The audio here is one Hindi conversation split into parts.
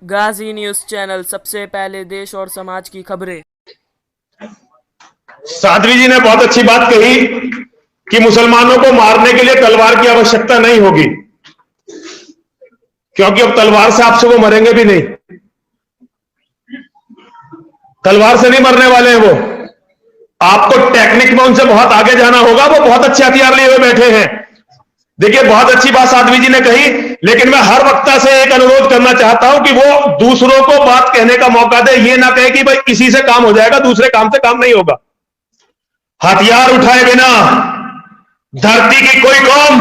गाजी न्यूज चैनल, सबसे पहले देश और समाज की खबरें। साध्वी जी ने बहुत अच्छी बात कही कि मुसलमानों को मारने के लिए तलवार की आवश्यकता नहीं होगी, क्योंकि अब तलवार से आपसे वो मरेंगे भी नहीं। तलवार से नहीं मरने वाले हैं वो। आपको टेक्निक में उनसे बहुत आगे जाना होगा। वो बहुत अच्छे हथियार लिए हुए बैठे हैं। देखिए, बहुत अच्छी बात साध्वी जी ने कही, लेकिन मैं हर वक्ता से एक अनुरोध करना चाहता हूं कि वो दूसरों को बात कहने का मौका दे। ये ना कहे कि भाई इसी से काम हो जाएगा, दूसरे काम से काम नहीं होगा। हथियार उठाए बिना धरती की कोई कौम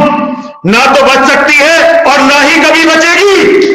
ना तो बच सकती है और ना ही कभी बचेगी।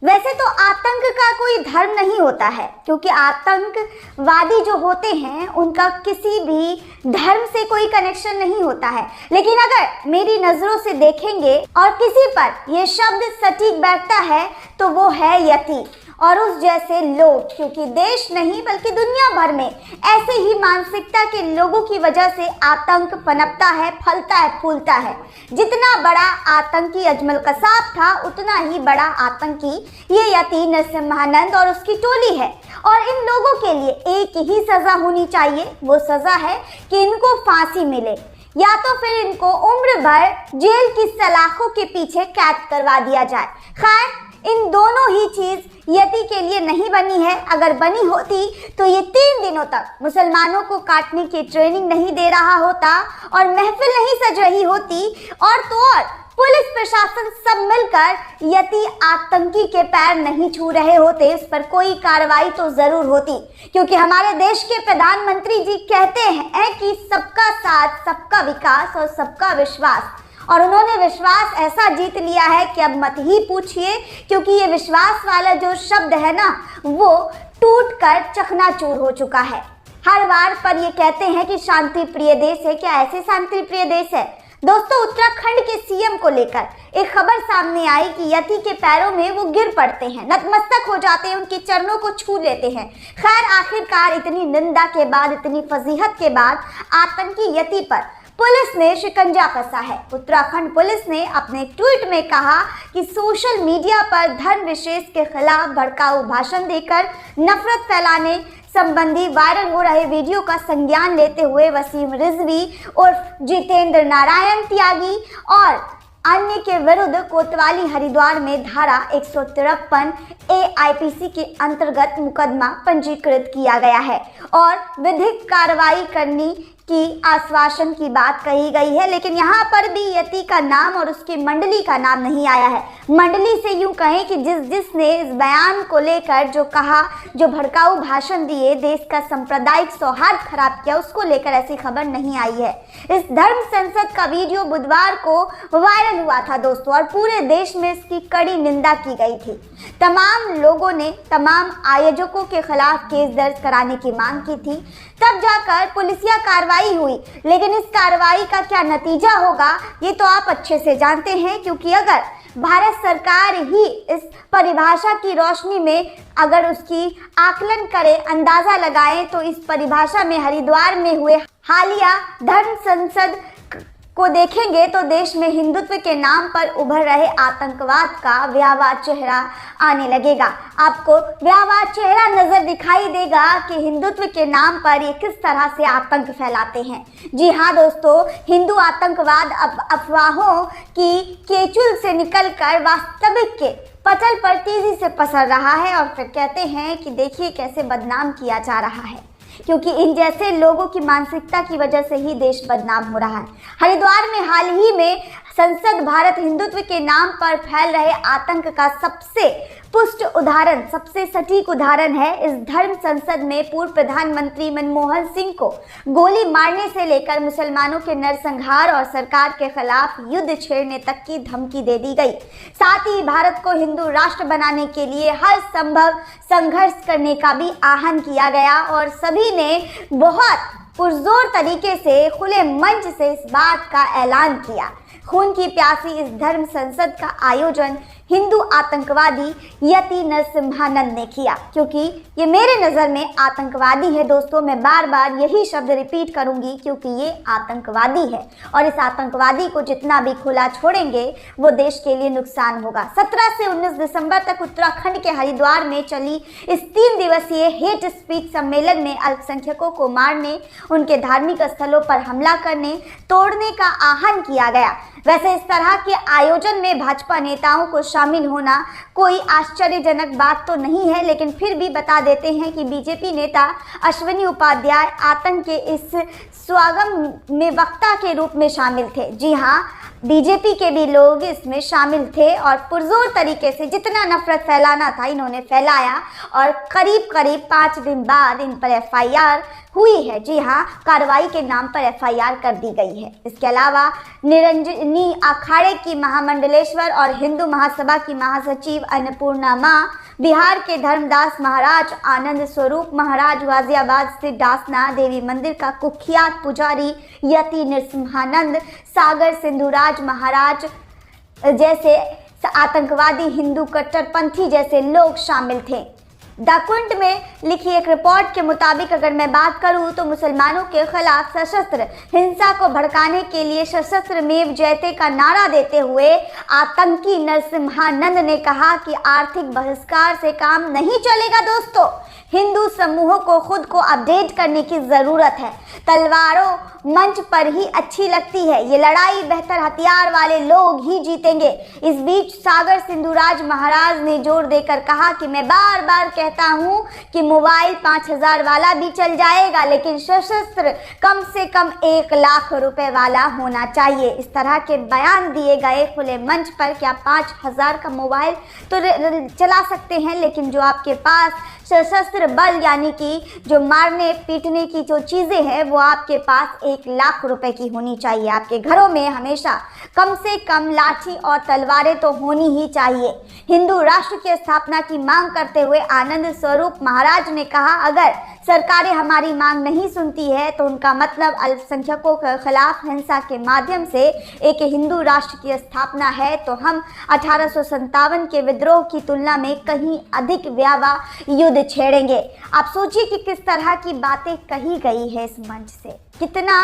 वैसे तो आतंक का कोई धर्म नहीं होता है, क्योंकि आतंकवादी जो होते हैं उनका किसी भी धर्म से कोई कनेक्शन नहीं होता है। लेकिन अगर मेरी नजरों से देखेंगे और किसी पर यह शब्द सटीक बैठता है तो वो है यति और उस जैसे लोग, क्योंकि देश नहीं बल्कि दुनिया भर में ऐसे ही मानसिकता के लोगों की वजह से आतंक पनपता है, फलता है, फूलता है। जितना बड़ा आतंकी अजमल कसाब था, उतना ही बड़ा आतंकी ये यति नरसिम्हानंद और उसकी टोली है। और इन लोगों के लिए एक ही सजा होनी चाहिए, वो सजा है कि इनको फांसी मिले या तो फिर इनको उम्र भर जेल की सलाखों के पीछे कैद करवा दिया जाए। खैर, इन दोनों ही चीज यति के लिए नहीं बनी है। अगर बनी होती तो ये 3 दिनों तक मुसलमानों को काटने की ट्रेनिंग नहीं दे रहा होता और महफिल नहीं सज रही होती। और तो और पुलिस प्रशासन सब मिलकर यति आतंकी के पैर नहीं छू रहे होते, इस पर कोई कार्रवाई तो जरूर होती। क्योंकि हमारे देश के प्रधानमंत्री जी कहते हैं कि सबका साथ, सबका विकास और सबका विश्वास, और उन्होंने विश्वास ऐसा जीत लिया है कि अब मत ही पूछिए, क्योंकि ये विश्वास वाला जो शब्द है ना, वो टूटकर चकनाचूर हो चुका है। हर बार पर ये कहते हैं कि शांति प्रिय देश है। क्या ऐसे शांति प्रिय देश है? दोस्तों, उत्तराखंड के सीएम को लेकर एक खबर सामने आई कि यति के पैरों में वो गिर पड़ते हैं, नतमस्तक हो जाते हैं, उनके चरणों को छू लेते हैं। खैर, आखिरकार इतनी निंदा के बाद, इतनी फजीहत के बाद आतंकी यति पर पुलिस ने शिकंजा कसा है। उत्तराखंड पुलिस ने अपने ट्वीट में कहा कि सोशल मीडिया पर धर्म विशेष के खिलाफ भड़काऊ भाषण देकर नफरत फैलाने संबंधी वायरल हो रहे वीडियो का संज्ञान लेते हुए वसीम रिजवी उर्फ जितेंद्र नारायण त्यागी और अन्य के विरुद्ध कोतवाली हरिद्वार में धारा 153 AIPC के अंतर्गत मुकदमा पंजीकृत किया गया है और विधिक कार्रवाई करने की आश्वासन की बात कही गई है। लेकिन यहाँ पर भी यति का नाम और उसकी मंडली का नाम नहीं आया है। मंडली से यूं कहें कि जिसने इस बयान को लेकर जो कहा, जो भड़काऊ भाषण दिए, देश का सांप्रदायिक सौहार्द खराब किया, उसको लेकर ऐसी खबर नहीं आई है। इस धर्म संसद का वीडियो बुधवार को वायरल हुआ था दोस्तों, और पूरे देश में इसकी कड़ी निंदा की गई थी। तमाम लोगों ने तमाम आयोजकों के खिलाफ केस दर्ज कराने की मांग की थी, तब जाकर पुलिसिया कार्रवाई हुई। लेकिन इस कार्रवाई का क्या नतीजा होगा ये तो आप अच्छे से जानते हैं, क्योंकि अगर भारत सरकार ही इस परिभाषा की रोशनी में अगर उसकी आकलन करे, अंदाजा लगाए, तो इस परिभाषा में हरिद्वार में हुए हालिया धर्म संसद को देखेंगे तो देश में हिंदुत्व के नाम पर उभर रहे आतंकवाद का व्यापक चेहरा आने लगेगा। आपको व्यापक चेहरा नजर दिखाई देगा कि हिंदुत्व के नाम पर ये किस तरह से आतंक फैलाते हैं। जी हाँ दोस्तों, हिंदू आतंकवाद अब अफवाहों की केचुल से निकलकर वास्तविक के पटल पर तेजी से पसर रहा है और फिर कहते हैं कि देखिए कैसे बदनाम किया जा रहा है, क्योंकि इन जैसे लोगों की मानसिकता की वजह से ही देश बदनाम हो रहा है। हरिद्वार में हाल ही में संसद भारत हिंदुत्व के नाम पर फैल रहे आतंक का सबसे पुष्ट उदाहरण, सबसे सटीक उदाहरण है। इस धर्म संसद में पूर्व प्रधानमंत्री मनमोहन सिंह को गोली मारने से लेकर मुसलमानों के नरसंहार और सरकार के खिलाफ युद्ध छेड़ने तक की धमकी दे दी गई। साथ ही भारत को हिंदू राष्ट्र बनाने के लिए हर संभव संघर्ष करने का भी आह्वान किया गया और सभी ने बहुत पुरजोर तरीके से खुले मंच से इस बात का ऐलान किया। खून की प्यासी इस धर्म संसद का आयोजन हिंदू आतंकवादी यति नरसिम्हानंद ने किया, क्योंकि ये मेरे नज़र में आतंकवादी है दोस्तों। मैं बार बार यही शब्द रिपीट करूंगी क्योंकि ये आतंकवादी है और इस आतंकवादी को जितना भी खुला छोड़ेंगे वो देश के लिए नुकसान होगा। 17 से 19 दिसंबर तक उत्तराखंड के हरिद्वार में चली इस 3 दिवसीय हेट स्पीच सम्मेलन में अल्पसंख्यकों को मारने, उनके धार्मिक स्थलों पर हमला करने, तोड़ने का आह्वान किया गया। वैसे इस तरह के आयोजन में भाजपा नेताओं को शामिल होना कोई आश्चर्यजनक बात तो नहीं है, लेकिन फिर भी बता देते हैं कि बीजेपी नेता अश्विनी उपाध्याय आतंक के इस स्वागत में वक्ता के रूप में शामिल थे। जी हाँ, बीजेपी के भी लोग इसमें शामिल थे और पुरजोर तरीके से जितना नफरत फैलाना था इन्होंने फैलाया और करीब 5 दिन बाद इन पर एफआईआर हुई है। जी हाँ, कार्रवाई के नाम पर एफआईआर कर दी गई है। इसके अलावा निरंजनी अखाड़े की महामंडलेश्वर और हिंदू महासभा की महासचिव अन्नपूर्णा माँ, बिहार के धर्मदास महाराज, आनंद स्वरूप महाराज, गाजियाबाद स्थित डासना देवी मंदिर का कुख्यात पुजारी यति नरसिम्हानंद, सागर सिंधुराज महाराज जैसे आतंकवादी हिंदू कट्टरपंथी जैसे लोग शामिल थे। द क्विंट में लिखी एक रिपोर्ट के मुताबिक अगर मैं बात करूं तो मुसलमानों के खिलाफ सशस्त्र हिंसा को भड़काने के लिए सशस्त्र मेव जयते का नारा देते हुए आतंकी नरसिम्हानंद ने कहा कि आर्थिक बहिष्कार से काम नहीं चलेगा दोस्तों, हिंदू समूहों को खुद को अपडेट करने की ज़रूरत है। तलवारों मंच पर ही अच्छी लगती है, ये लड़ाई बेहतर हथियार वाले लोग ही जीतेंगे। इस बीच सागर सिंधुराज महाराज ने जोर देकर कहा कि मैं बार बार कहता हूं कि मोबाइल 5000 वाला भी चल जाएगा, लेकिन सशस्त्र कम से कम 1 लाख रुपए वाला होना चाहिए। इस तरह के बयान दिए गए खुले मंच पर। क्या 5000 का मोबाइल तो चला सकते हैं, लेकिन जो आपके पास सशस्त्र बल यानी कि जो मारने पीटने की जो चीज़ें हैं वो आपके पास 1 लाख रुपए की होनी चाहिए। आपके घरों में हमेशा कम से कम लाठी और तलवारें तो होनी ही चाहिए। हिंदू राष्ट्र की स्थापना की मांग करते हुए आनंद स्वरूप महाराज ने कहा, अगर सरकारें हमारी मांग नहीं सुनती है तो उनका मतलब अल्पसंख्यकों के खिलाफ हिंसा के माध्यम से एक हिंदू राष्ट्र की स्थापना है, तो हम 1857 के विद्रोह की तुलना में कहीं अधिक भयावह युद्ध छेड़ेंगे। आप सोचिए कि किस तरह की बातें कही गई है इस मंच से, कितना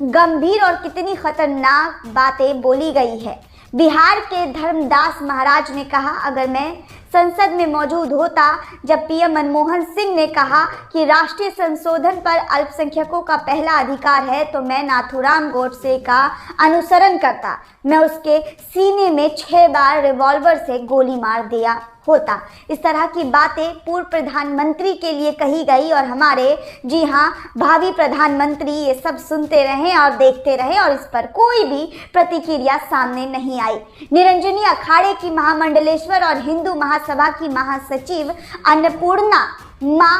गंभीर और कितनी खतरनाक बातें बोली गई है। बिहार के धर्मदास महाराज ने कहा, अगर मैं संसद में मौजूद होता जब पीएम मनमोहन सिंह ने कहा कि राष्ट्रीय संशोधन पर अल्पसंख्यकों का पहला अधिकार है, तो मैं नाथूराम गोडसे का अनुसरण करता। मैं उसके सीने में 6 बार रिवॉल्वर से गोली मार दिया होता। इस तरह की बातें पूर्व प्रधानमंत्री के लिए कही गई और हमारे, जी हाँ, भावी प्रधानमंत्री ये सब सुनते रहे और देखते रहे और इस पर कोई भी प्रतिक्रिया सामने नहीं आई। निरंजनी अखाड़े की महामंडलेश्वर और हिंदू महासभा की महासचिव अन्नपूर्णा माँ,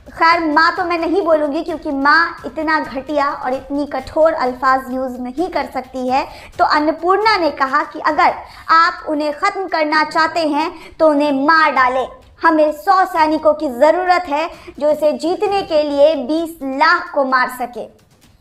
खैर माँ तो मैं नहीं बोलूँगी क्योंकि माँ इतना घटिया और इतनी कठोर अल्फाज यूज़ नहीं कर सकती है, तो अन्नपूर्णा ने कहा कि अगर आप उन्हें ख़त्म करना चाहते हैं तो उन्हें मार डालें। हमें 100 सैनिकों की ज़रूरत है जो इसे जीतने के लिए 20 लाख को मार सके।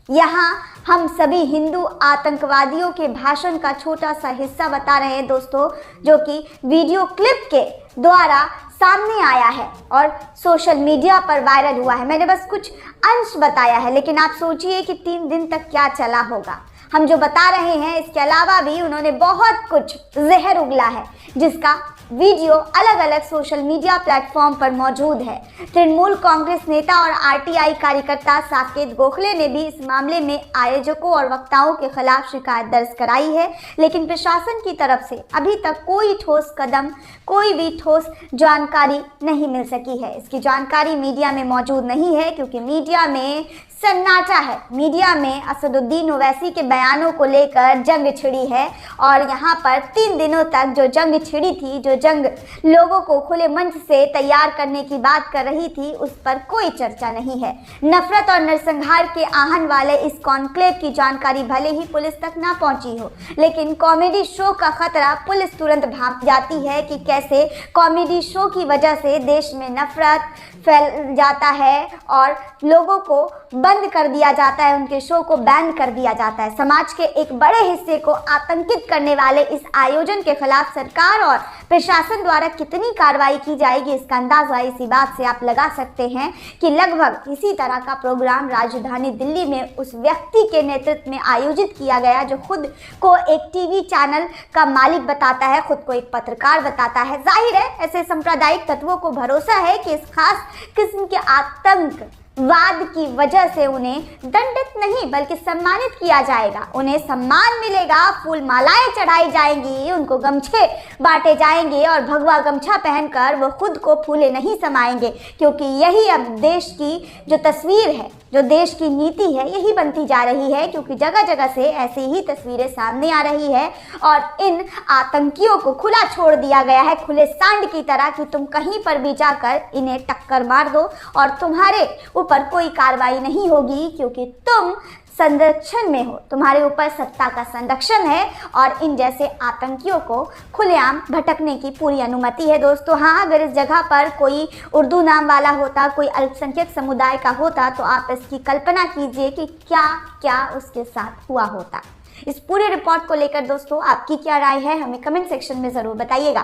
यहाँ हम सभी हिंदू आतंकवादियों के भाषण का छोटा सा हिस्सा बता रहे हैं दोस्तों, जो कि वीडियो क्लिप के द्वारा सामने आया है और सोशल मीडिया पर वायरल हुआ है। मैंने बस कुछ अंश बताया है, लेकिन आप सोचिए कि 3 दिन तक क्या चला होगा। हम जो बता रहे हैं इसके अलावा भी उन्होंने बहुत कुछ जहर उगला है, जिसका वीडियो अलग अलग सोशल मीडिया प्लेटफॉर्म पर मौजूद है। तृणमूल कांग्रेस नेता और आरटीआई कार्यकर्ता साकेत गोखले ने भी इस मामले में आयोजकों और वक्ताओं के खिलाफ शिकायत दर्ज कराई है, लेकिन प्रशासन की तरफ से अभी तक कोई ठोस कदम, कोई भी ठोस जानकारी नहीं मिल सकी है। इसकी जानकारी मीडिया में मौजूद नहीं है क्योंकि मीडिया में सन्नाटा है। मीडिया में असदुद्दीन ओवैसी के बयानों को लेकर जंग छिड़ी है और यहाँ पर 3 दिनों तक जो जंग छिड़ी थी, जो जंग लोगों को खुले मंच से तैयार करने की बात कर रही थी, उस पर कोई चर्चा नहीं है। नफरत और नरसंहार के आहन वाले इस कॉन्क्लेव की जानकारी भले ही पुलिस तक ना पहुंची हो, लेकिन कॉमेडी शो का खतरा पुलिस तुरंत भांप जाती है कि कैसे कॉमेडी शो की वजह से देश में नफरत फैल जाता है और लोगों को बंद कर दिया जाता है, उनके शो को बैन कर दिया जाता है। समाज के एक बड़े हिस्से को आतंकित करने वाले इस आयोजन के खिलाफ सरकार और प्रशासन द्वारा कितनी कार्रवाई की जाएगी, इसका अंदाजा इसी बात से आप लगा सकते हैं कि लगभग इसी तरह का प्रोग्राम राजधानी दिल्ली में उस व्यक्ति के नेतृत्व में आयोजित किया गया जो खुद को एक टीवी चैनल का मालिक बताता है, खुद को एक पत्रकार बताता है। जाहिर है ऐसे सांप्रदायिक तत्वों को भरोसा है कि इस खास किस्म के आतंकवाद की वजह से उन्हें दंडित नहीं बल्कि सम्मानित किया जाएगा, उन्हें सम्मान मिलेगा, फूल मालाएं चढ़ाई जाएंगी, उनको गमछे बांटे जाएंगे और भगवा गमछा पहनकर वो खुद को फूले नहीं समाएंगे, क्योंकि यही अब देश की जो तस्वीर है, जो देश की नीति है, यही बनती जा रही है। क्योंकि जगह जगह से ऐसी ही तस्वीरें सामने आ रही है और इन आतंकियों को खुला छोड़ दिया गया है, खुले सांड की तरह, कि तुम कहीं पर भी जाकर इन्हें टक्कर मार दो और तुम्हारे ऊपर कोई कार्रवाई नहीं होगी, क्योंकि तुम संरक्षण में हो, तुम्हारे ऊपर सत्ता का संरक्षण है और इन जैसे आतंकियों को खुलेआम भटकने की पूरी अनुमति है। दोस्तों हाँ, अगर इस जगह पर कोई उर्दू नाम वाला होता, कोई अल्पसंख्यक समुदाय का होता, तो आप इसकी कल्पना कीजिए कि क्या क्या उसके साथ हुआ होता। इस पूरे रिपोर्ट को लेकर दोस्तों आपकी क्या राय है, हमें कमेंट सेक्शन में ज़रूर बताइएगा।